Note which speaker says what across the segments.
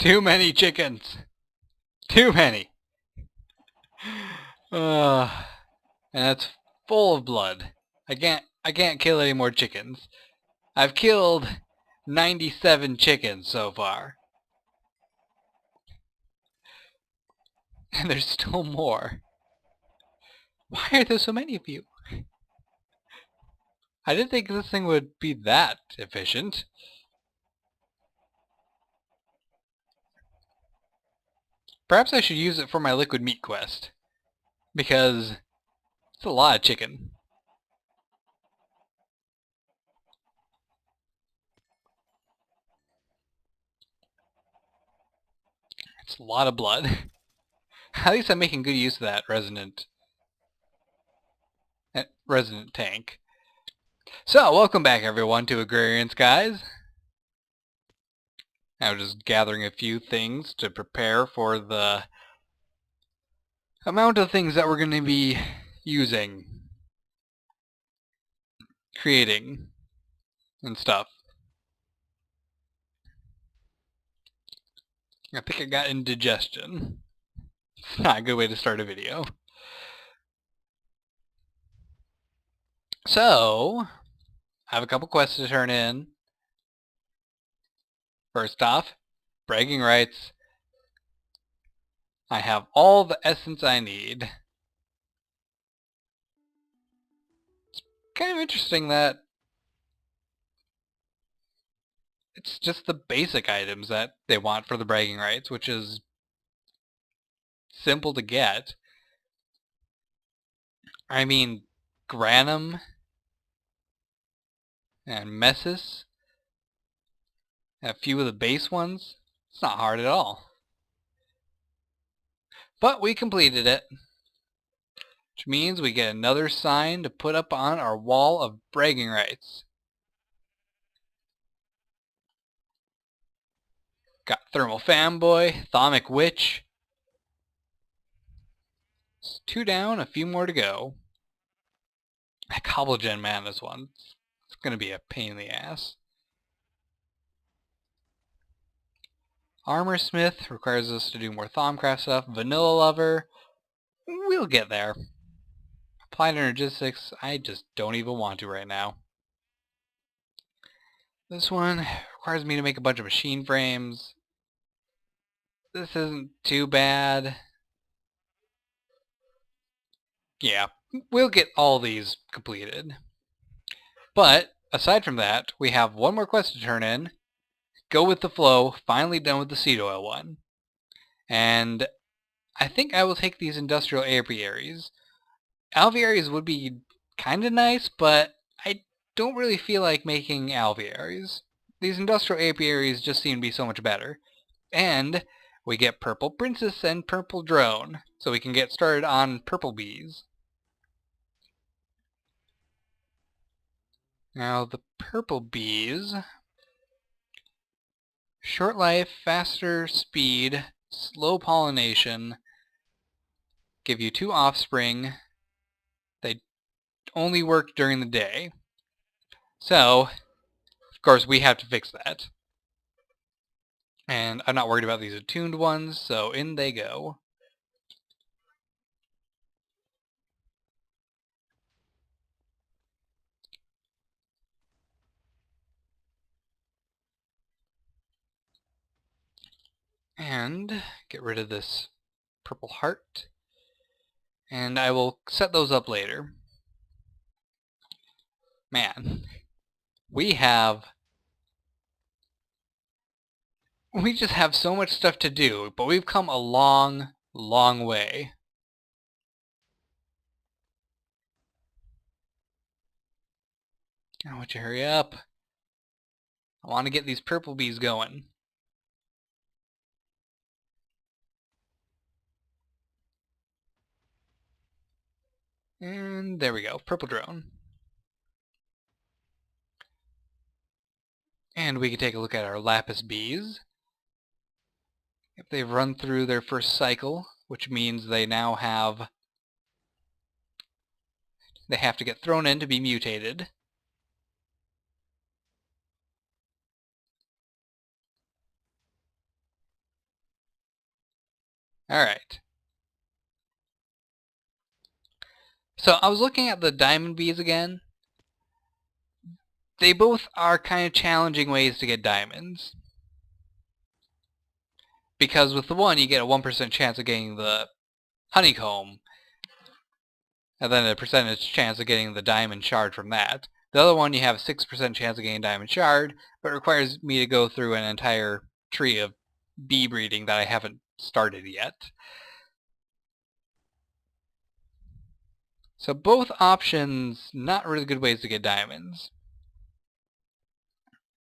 Speaker 1: Too many chickens. Too many. And that's full of blood. I can't kill any more chickens. I've killed 97 chickens so far. And there's still more. Why are there so many of you? I didn't think this thing would be that efficient. Perhaps I should use it for my liquid meat quest. Because it's a lot of chicken. It's a lot of blood. At least I'm making good use of that resonant tank. So, welcome back everyone to Agrarian Skies. I'm just gathering a few things to prepare for the amount of things that we're going to be using, creating, and stuff. I think I got indigestion. It's not a good way to start a video. So, I have a couple quests to turn in. First off, bragging rights. I have all the essence I need. It's kind of interesting that it's just the basic items that they want for the bragging rights, which is simple to get. I mean, Granum and Messis, a few of the base ones. It's not hard at all. But we completed it, which means we get another sign to put up on our wall of bragging rights. Got Thermal Fanboy, Thaumic Witch. It's 2 down, a few more to go. That Cobblegen Madness one, it's going to be a pain in the ass. Armor Smith requires us to do more Thaumcraft stuff. Vanilla Lover, we'll get there. Applied Energistics, I just don't even want to right now. This one requires me to make a bunch of machine frames. This isn't too bad. Yeah, we'll get all these completed. But, aside from that, we have one more quest to turn in. Go with the flow, finally done with the seed oil one. And I think I will take these industrial apiaries. Alvearies would be kinda nice, but I don't really feel like making alvearies. These industrial apiaries just seem to be so much better. And we get Purple Princess and Purple Drone, so we can get started on purple bees. Now the purple bees, short life, faster speed, slow pollination, give you 2 offspring. They only work during the day. So, of course, we have to fix that. And I'm not worried about these attuned ones, so in they go. And get rid of this purple heart. And I will set those up later. Man, we just have so much stuff to do, but we've come a long, long way. I want you to hurry up. I want to get these purple bees going. And there we go, purple drone. And we can take a look at our lapis bees. If they've run through their first cycle, which means they now have to get thrown in to be mutated. Alright. So I was looking at the diamond bees again. They both are kind of challenging ways to get diamonds. Because with the one, you get a 1% chance of getting the honeycomb, and then a percentage chance of getting the diamond shard from that. The other one, you have a 6% chance of getting diamond shard, but it requires me to go through an entire tree of bee breeding that I haven't started yet. So both options, not really good ways to get diamonds.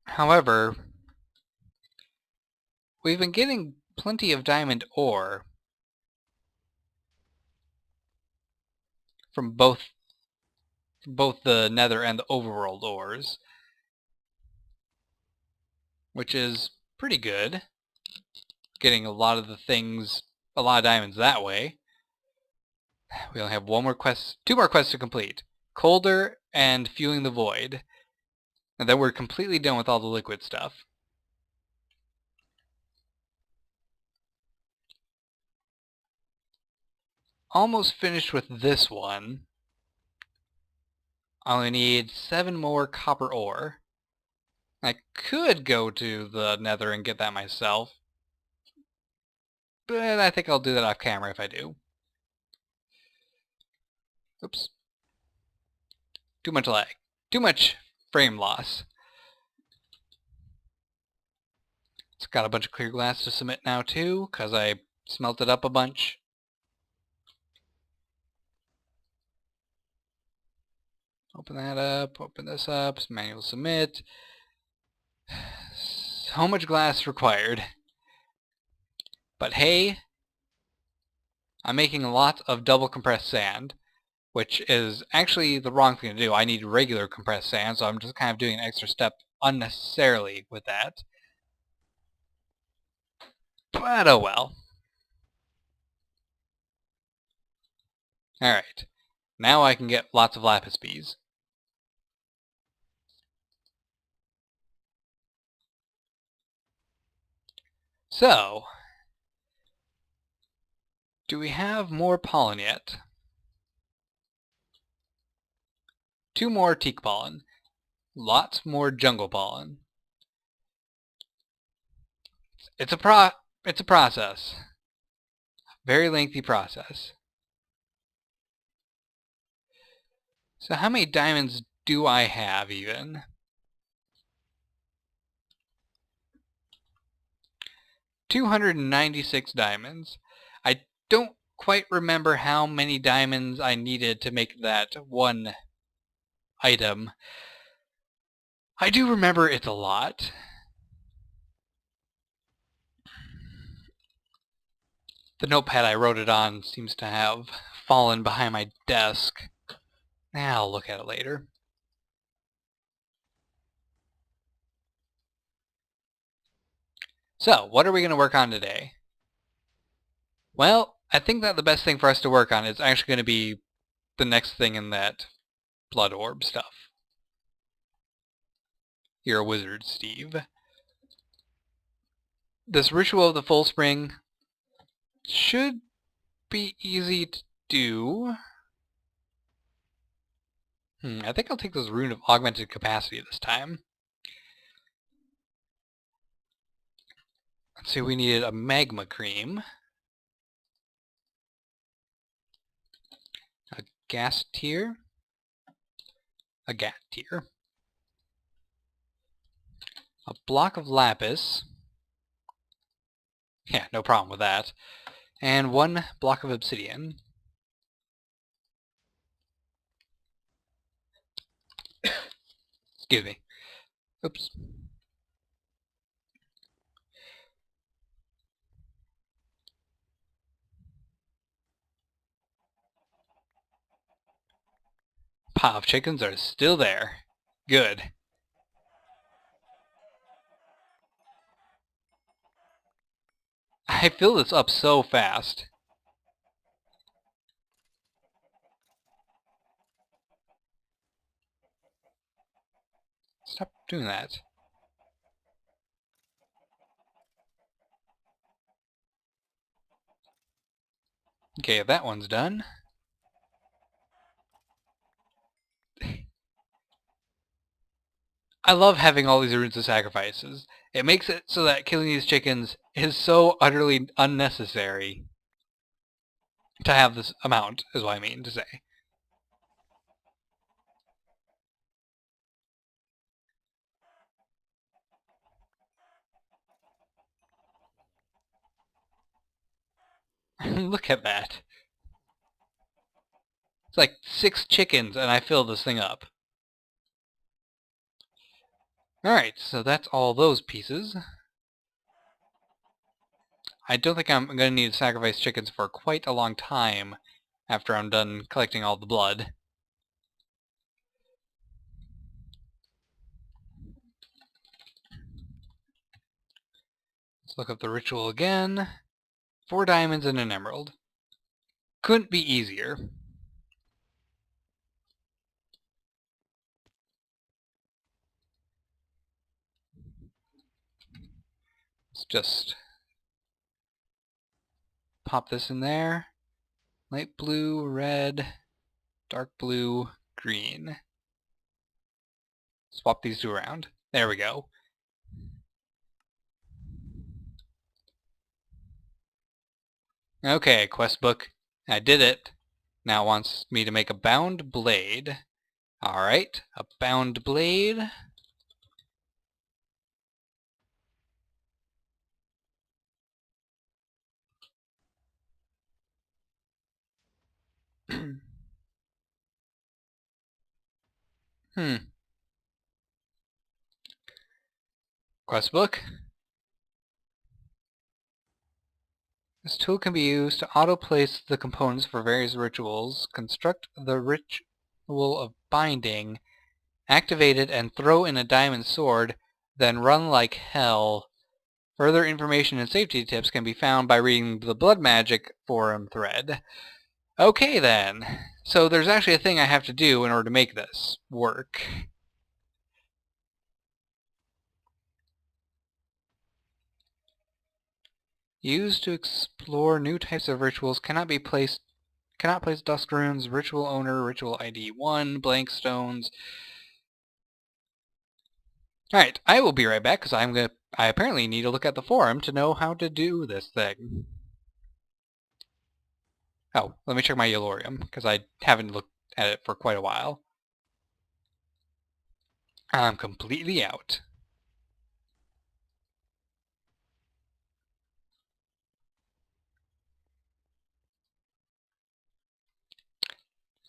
Speaker 1: However, we've been getting plenty of diamond ore from both the nether and the overworld ores, which is pretty good. Getting a lot of the things, a lot of diamonds that way. We only have two more quests to complete. Colder and Fueling the Void. And then we're completely done with all the liquid stuff. Almost finished with this one. I only need 7 more copper ore. I could go to the nether and get that myself, but I think I'll do that off camera if I do. Oops. Too much lag. Too much frame loss. It's got a bunch of clear glass to submit now too, because I smelted up a bunch. Open that up, open this up, manual submit. So much glass required. But hey, I'm making a lot of double compressed sand, which is actually the wrong thing to do. I need regular compressed sand, so I'm just kind of doing an extra step unnecessarily with that. But oh well. Alright, now I can get lots of lapis bees. So, do we have more pollen yet? 2 more teak pollen. Lots more jungle pollen. It's a process. Very lengthy process. So how many diamonds do I have even? 296 diamonds. I don't quite remember how many diamonds I needed to make that one item. I do remember it's a lot. The notepad I wrote it on seems to have fallen behind my desk. I'll look at it later. So, what are we going to work on today? Well, I think that the best thing for us to work on is actually going to be the next thing in that blood orb stuff. You're a wizard, Steve. This ritual of the full spring should be easy to do. I think I'll take this rune of augmented capacity this time. Let's see, we needed a magma cream, a gas tier, a gat tier, a block of lapis. Yeah, no problem with that. And 1 block of obsidian. Excuse me. Oops. Pile of chickens are still there. Good. I fill this up so fast. Stop doing that. Okay, that one's done. I love having all these runes of sacrifices. It makes it so that killing these chickens is so utterly unnecessary to have this amount, is what I mean to say. Look at that. It's like 6 chickens and I fill this thing up. Alright, so that's all those pieces. I don't think I'm going to need to sacrifice chickens for quite a long time after I'm done collecting all the blood. Let's look up the ritual again. 4 diamonds and an emerald. Couldn't be easier. Let's just pop this in there. Light blue, red, dark blue, green. Swap these two around. There we go. Okay, quest book. I did it. Now it wants me to make a bound blade. Alright, a bound blade. Quest book. This tool can be used to auto-place the components for various rituals, construct the ritual of binding, activate it and throw in a diamond sword, then run like hell. Further information and safety tips can be found by reading the Blood Magic forum thread. Okay then, so there's actually a thing I have to do in order to make this work. Used to explore new types of rituals, cannot place dusk runes, ritual owner, ritual ID 1, blank stones. Alright, I will be right back because I apparently need to look at the forum to know how to do this thing. Oh, let me check my Yellorium because I haven't looked at it for quite a while. I'm completely out.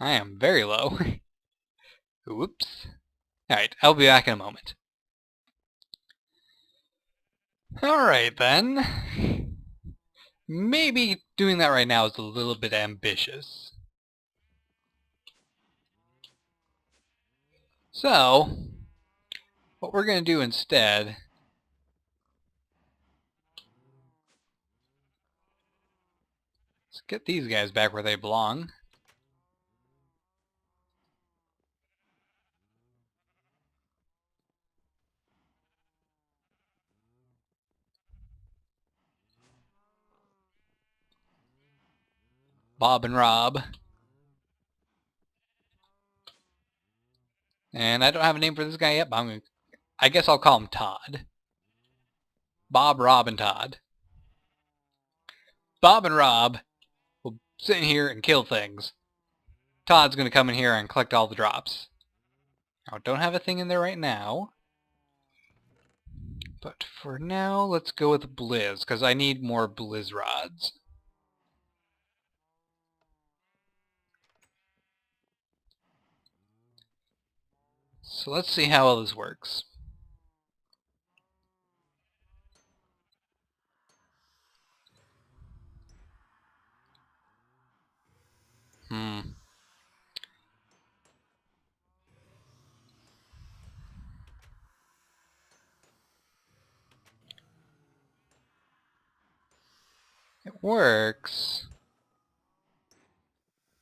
Speaker 1: I am very low. Whoops. Alright, I'll be back in a moment. Alright then. Maybe doing that right now is a little bit ambitious. So, what we're going to do instead is get these guys back where they belong. Bob and Rob. And I don't have a name for this guy yet, but I guess I'll call him Todd. Bob, Rob, and Todd. Bob and Rob will sit in here and kill things. Todd's going to come in here and collect all the drops. Now, I don't have a thing in there right now. But for now, let's go with Blizz, because I need more Blizz rods. So let's see how all this works. It works.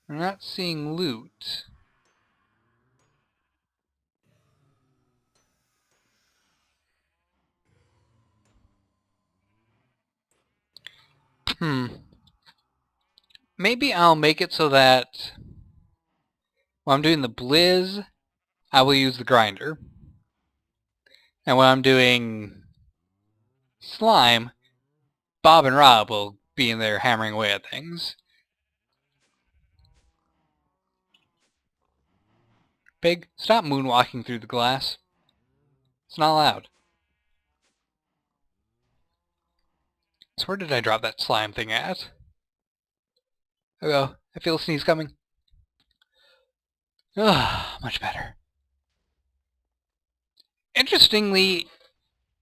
Speaker 1: I'm not seeing loot. maybe I'll make it so that when I'm doing the blizz, I will use the grinder. And when I'm doing slime, Bob and Rob will be in there hammering away at things. Pig, stop moonwalking through the glass. It's not allowed. So where did I drop that slime thing at? Oh, I feel a sneeze coming. Ugh, much better. Interestingly,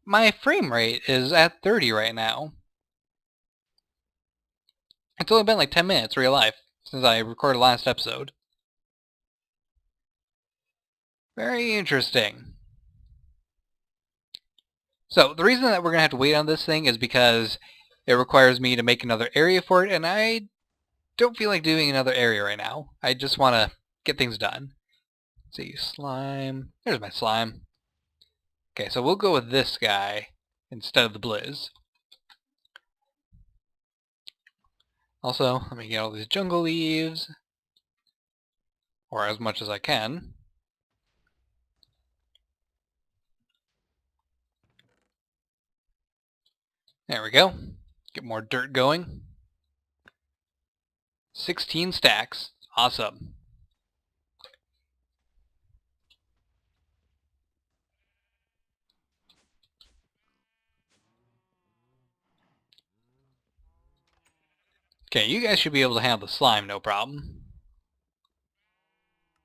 Speaker 1: my frame rate is at 30 right now. It's only been like 10 minutes real life since I recorded last episode. Very interesting. So the reason that we're going to have to wait on this thing is because it requires me to make another area for it, and I don't feel like doing another area right now. I just want to get things done. Let's see, slime. There's my slime. Okay, so we'll go with this guy instead of the blizz. Also, let me get all these jungle leaves, or as much as I can. There we go. Get more dirt going. 16 stacks. Awesome. Okay, you guys should be able to handle the slime, no problem.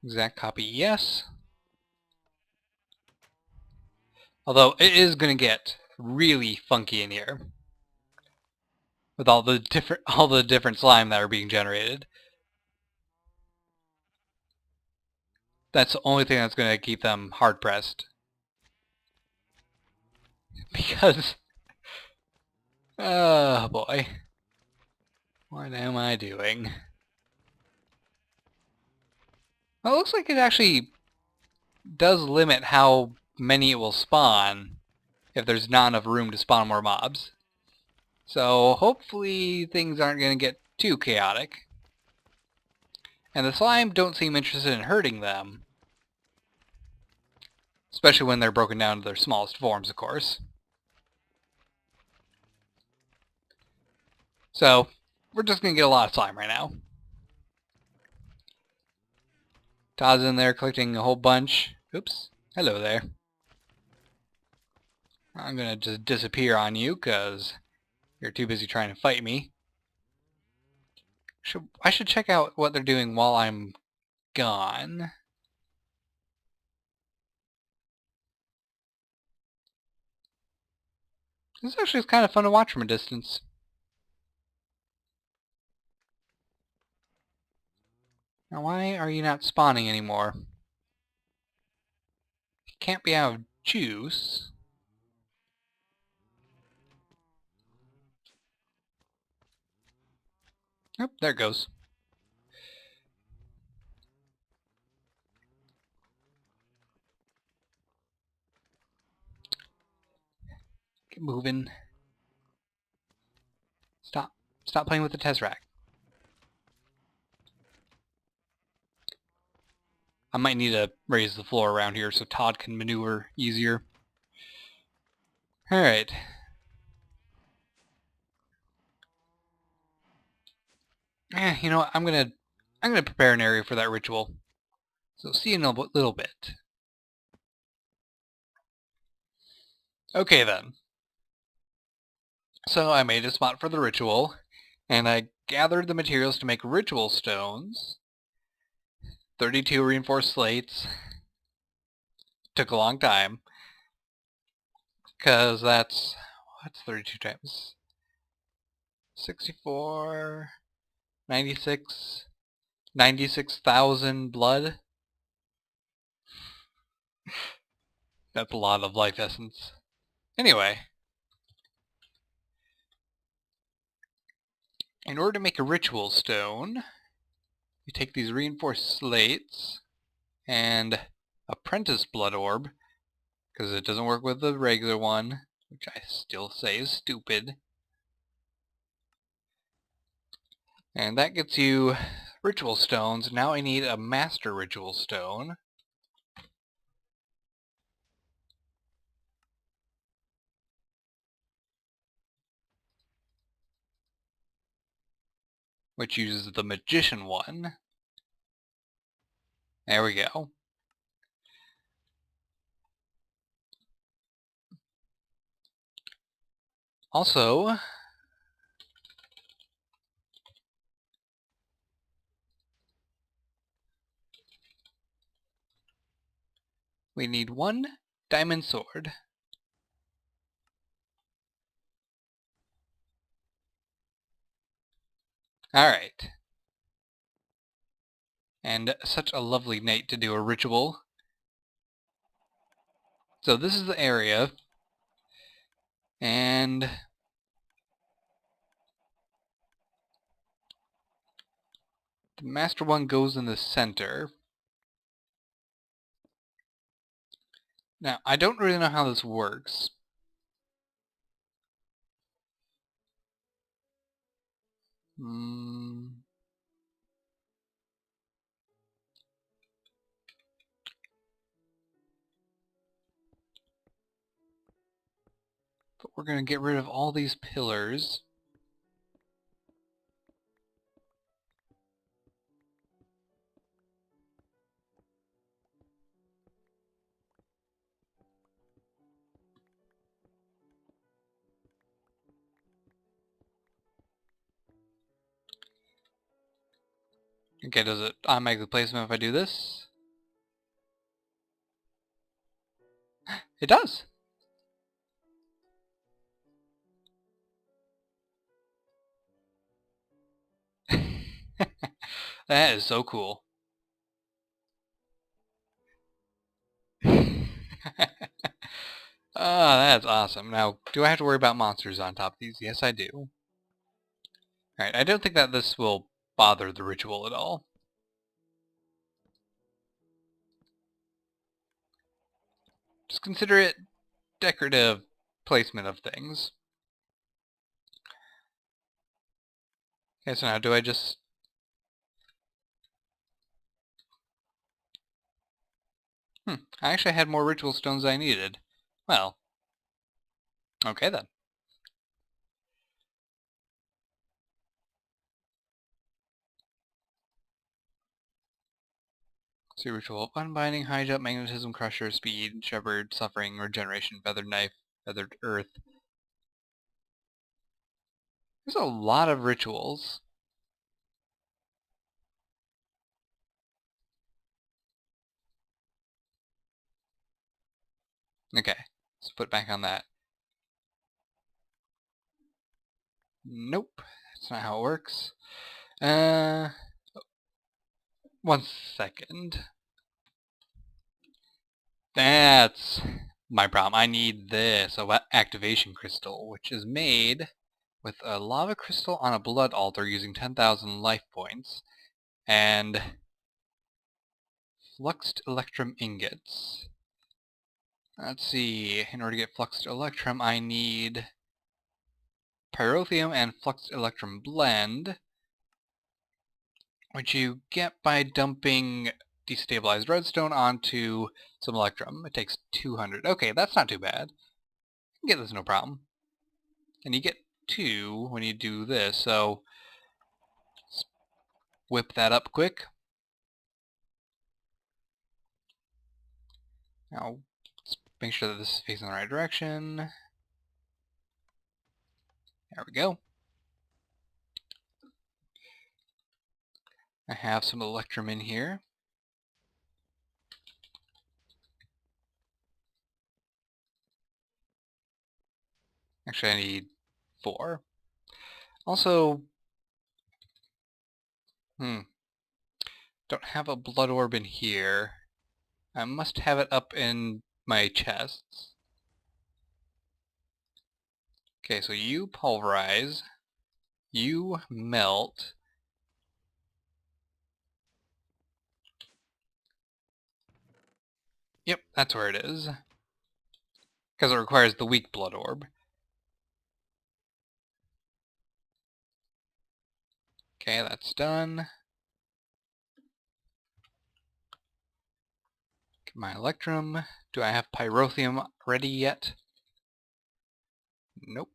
Speaker 1: Exact copy, yes. Although it is going to get really funky in here with all the different slime that are being generated. That's the only thing that's going to keep them hard pressed. Because oh boy. What am I doing? Well, it looks like it actually does limit how many it will spawn if there's not enough room to spawn more mobs. So hopefully things aren't going to get too chaotic. And the slime don't seem interested in hurting them. Especially when they're broken down to their smallest forms, of course. So, we're just going to get a lot of slime right now. Todd's in there collecting a whole bunch. Oops. Hello there. I'm going to just disappear on you because you're too busy trying to fight me. I should check out what they're doing while I'm gone. This actually is kind of fun to watch from a distance. Now why are you not spawning anymore? You can't be out of juice. Oh, there it goes. Get moving. Stop. Stop playing with the Tesseract. I might need to raise the floor around here so Todd can maneuver easier. Alright. You know what? I'm gonna prepare an area for that ritual. So see you in a little bit. Okay then. So I made a spot for the ritual, and I gathered the materials to make ritual stones. 32 reinforced slates. Took a long time. Because that's... what's 32 times? 64... 96... 96,000 blood? That's a lot of life essence. Anyway. In order to make a ritual stone, you take these reinforced slates and apprentice blood orb, because it doesn't work with the regular one, which I still say is stupid. And that gets you ritual stones. Now I need a master ritual stone. Which uses the magician one. There we go. Also, we need one diamond sword. Alright. And such a lovely night to do a ritual. So this is the area. And the master one goes in the center. Now, I don't really know how this works. But we're going to get rid of all these pillars. Okay, does it automatically place them if I do this? It does! That is so cool. That's awesome. Now, do I have to worry about monsters on top of these? Yes, I do. Alright, I don't think that this will bother the ritual at all. Just consider it decorative placement of things. Okay, so now do I just... I actually had more ritual stones than I needed. Well, okay then. See ritual. Unbinding, high jump, magnetism, crusher, speed, shepherd, suffering, regeneration, feathered knife, feathered earth. There's a lot of rituals. Okay, let's put back on that. Nope, that's not how it works. One second. That's my problem. I need this, a activation crystal, which is made with a lava crystal on a blood altar using 10,000 life points, and fluxed electrum ingots. Let's see, in order to get fluxed electrum, I need pyrotheum and fluxed electrum blend, which you get by dumping destabilized redstone onto some electrum. It takes 200. Okay, that's not too bad. You can get this no problem. And you get 2 when you do this, so let's whip that up quick. Now, let's make sure that this is facing the right direction. There we go. I have some electrum in here. Actually, I need 4. Also, don't have a blood orb in here. I must have it up in my chests. Okay, so you pulverize, you melt. Yep, that's where it is. Because it requires the weak blood orb. Okay, that's done. Get my electrum. Do I have pyrotheum ready yet? Nope.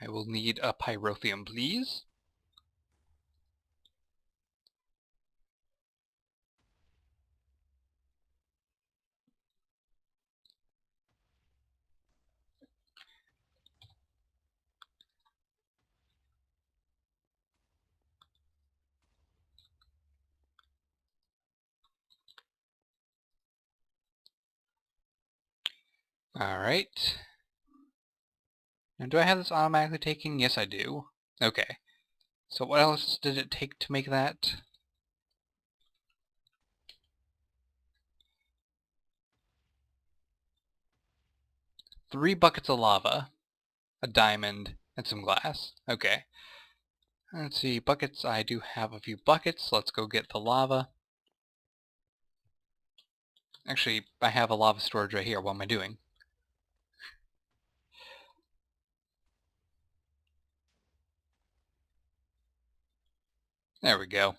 Speaker 1: I will need a pyrotheum, please. Alright. And do I have this automatically taking? Yes, I do. Okay. So what else did it take to make that? 3 buckets of lava, a diamond, and some glass. Okay. Let's see, buckets, I do have a few buckets. Let's go get the lava. Actually, I have a lava storage right here. What am I doing? There we go.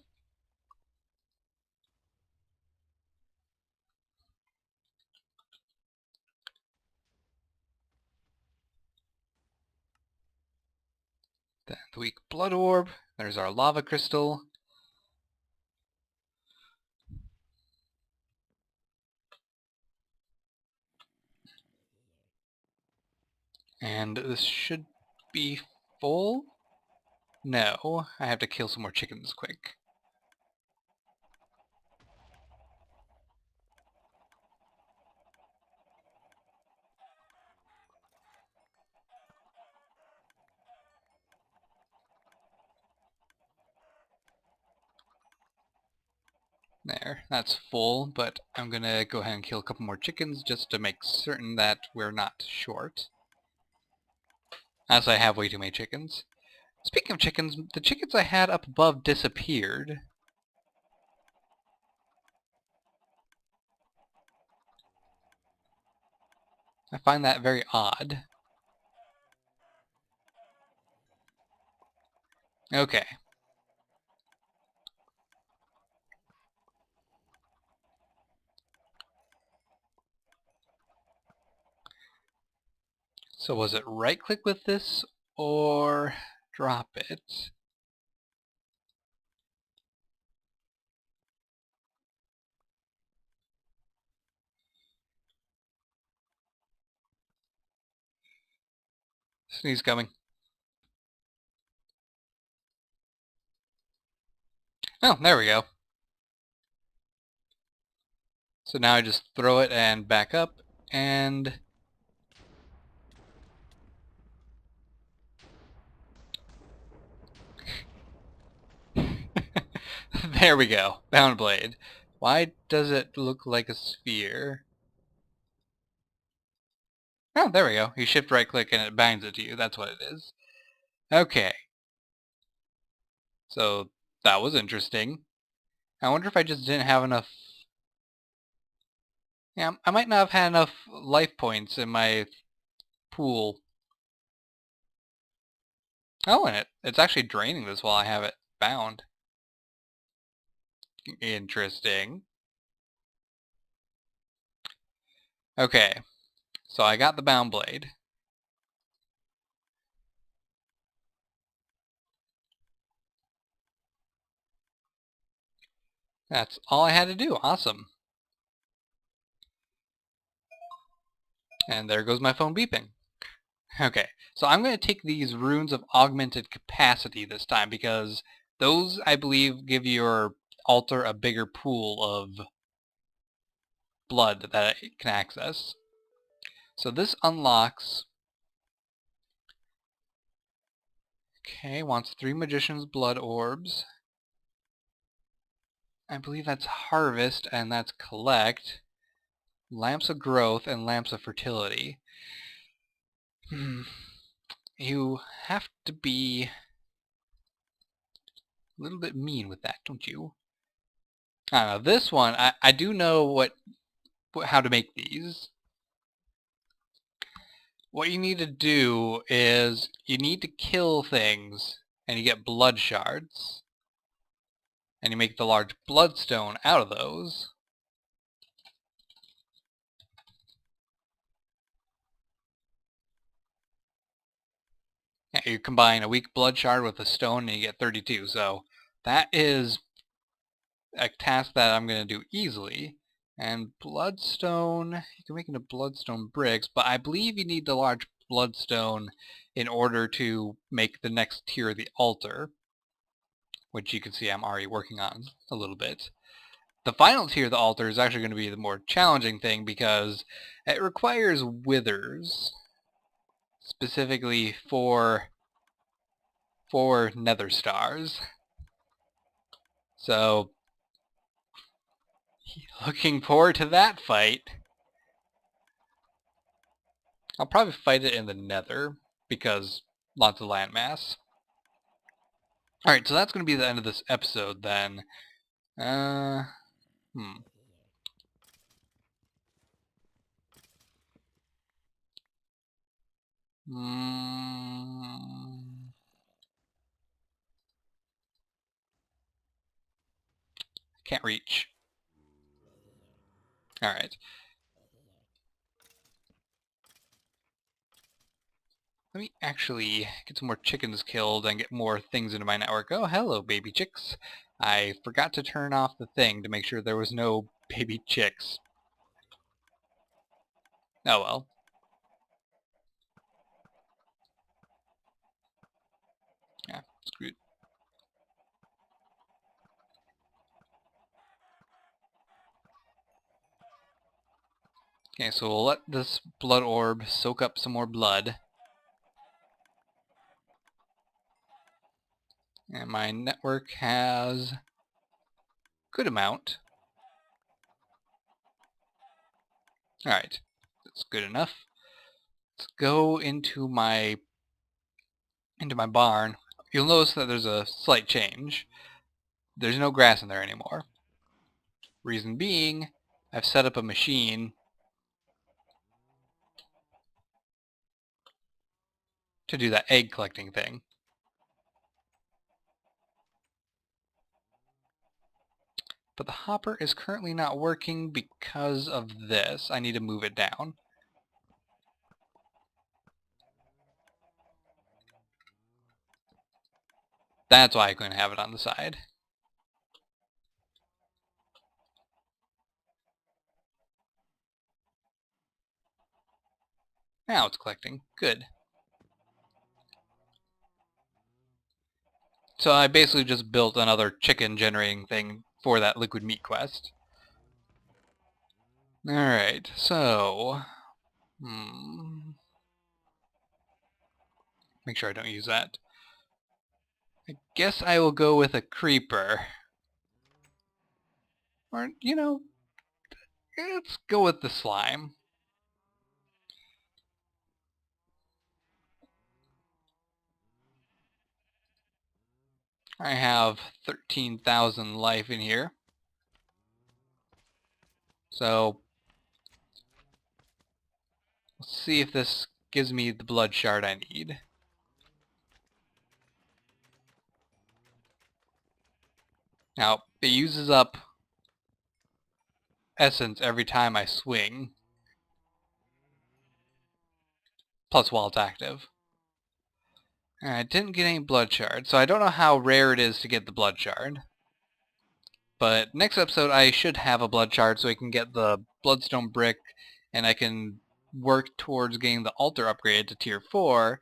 Speaker 1: Then the weak blood orb. There's our lava crystal. And this should be full? No, I have to kill some more chickens quick. There, that's full, but I'm gonna go ahead and kill a couple more chickens just to make certain that we're not short. As I have way too many chickens. Speaking of chickens, the chickens I had up above disappeared. I find that very odd. Okay. So was it right click with this or drop it? Sneeze coming. Oh, there we go. So now I just throw it and back up and there we go. Bound blade. Why does it look like a sphere? Oh, there we go. You shift right click and it binds it to you. That's what it is. Okay. So that was interesting. I wonder if I just didn't have enough... Yeah, I might not have had enough life points in my pool. Oh, and it's actually draining this while I have it bound. Interesting. Okay, so I got the bound blade. That's all I had to do. Awesome. And there goes my phone beeping. Okay, so I'm going to take these runes of augmented capacity this time because those, I believe, give your altar a bigger pool of blood that it can access. So this unlocks... Okay, wants 3 Magician's Blood Orbs. I believe that's Harvest, and that's Collect. Lamps of Growth, and Lamps of Fertility. You have to be a little bit mean with that, don't you? I don't know. This one, I do know how to make these. What you need to do is you need to kill things, and you get blood shards. and you make the large bloodstone out of those. Yeah, you combine a weak blood shard with a stone and you get 32, so that is a task that I'm going to do easily. And bloodstone, you can make into bloodstone bricks, but I believe you need the large bloodstone in order to make the next tier of the altar, which you can see I'm already working on a little bit. The final tier of the altar is actually going to be the more challenging thing because it requires withers, specifically for nether stars. So, looking forward to that fight. I'll probably fight it in the nether because lots of landmass. Alright, so that's going to be the end of this episode then. Uh, hmm. Can't reach. Alright. Let me actually get some more chickens killed and get more things into my network. Oh, hello, baby chicks. I forgot to turn off the thing to make sure there was no baby chicks. Oh well. Yeah, screwed. Okay, so we'll let this blood orb soak up some more blood. And my network has good amount. Alright, that's good enough. Let's go into my barn. You'll notice that there's a slight change. There's no grass in there anymore. Reason being, I've set up a machine to do that egg collecting thing. But the hopper is currently not working because of this. I need to move it down. That's why I couldn't have it on the side. Now it's collecting. Good. So I basically just built another chicken generating thing for that liquid meat quest. Alright, so... Make sure I don't use that. I guess I will go with a creeper. Or, you know, let's go with the slime. I have 13,000 life in here. So, let's see if this gives me the blood shard I need. Now, it uses up essence every time I swing. Plus while it's active. I didn't get any blood shard, so I don't know how rare it is to get the blood shard. But next episode I should have a blood shard so I can get the bloodstone brick and I can work towards getting the altar upgrade to tier 4.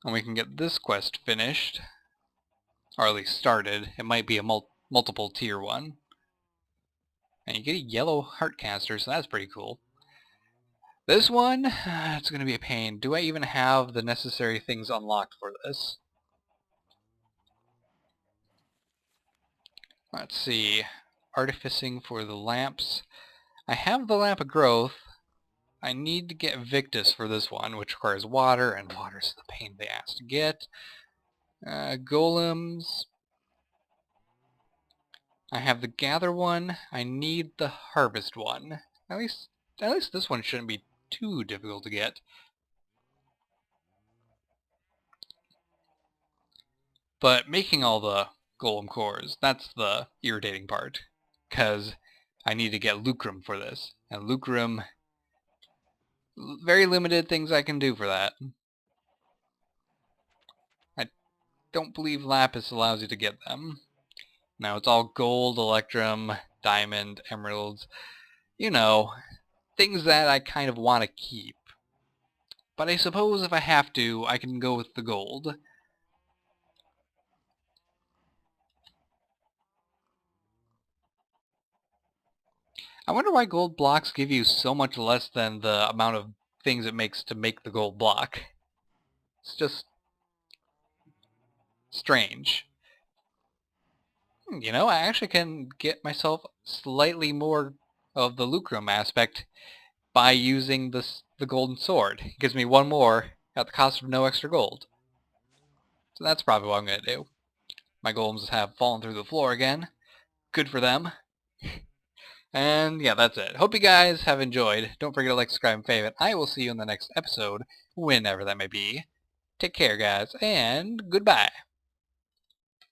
Speaker 1: And we can get this quest finished. Or at least started. It might be a multiple tier one. And you get a yellow heartcaster, so that's pretty cool. This one, it's going to be a pain. Do I even have the necessary things unlocked for this? Let's see. Artificing for the lamps. I have the lamp of growth. I need to get Victus for this one, which requires water, and water's the pain in the ass to get. Golems. I have the gather one. I need the harvest one. At least this one shouldn't be too difficult to get. But making all the golem cores, that's the irritating part. Because I need to get lucrum for this. And lucrum, very limited things I can do for that. I don't believe lapis allows you to get them. Now it's all gold, electrum, diamond, emeralds. You know, things that I kind of want to keep. But I suppose if I have to, I can go with the gold. I wonder why gold blocks give you so much less than the amount of things it makes to make the gold block. It's just strange. You know, I actually can get myself slightly more of the lucrum aspect by using the golden sword. It gives me one more at the cost of no extra gold. So that's probably what I'm going to do. My golems have fallen through the floor again. Good for them. And yeah, that's it. Hope you guys have enjoyed. Don't forget to like, subscribe, and favorite. I will see you in the next episode, whenever that may be. Take care, guys, and goodbye.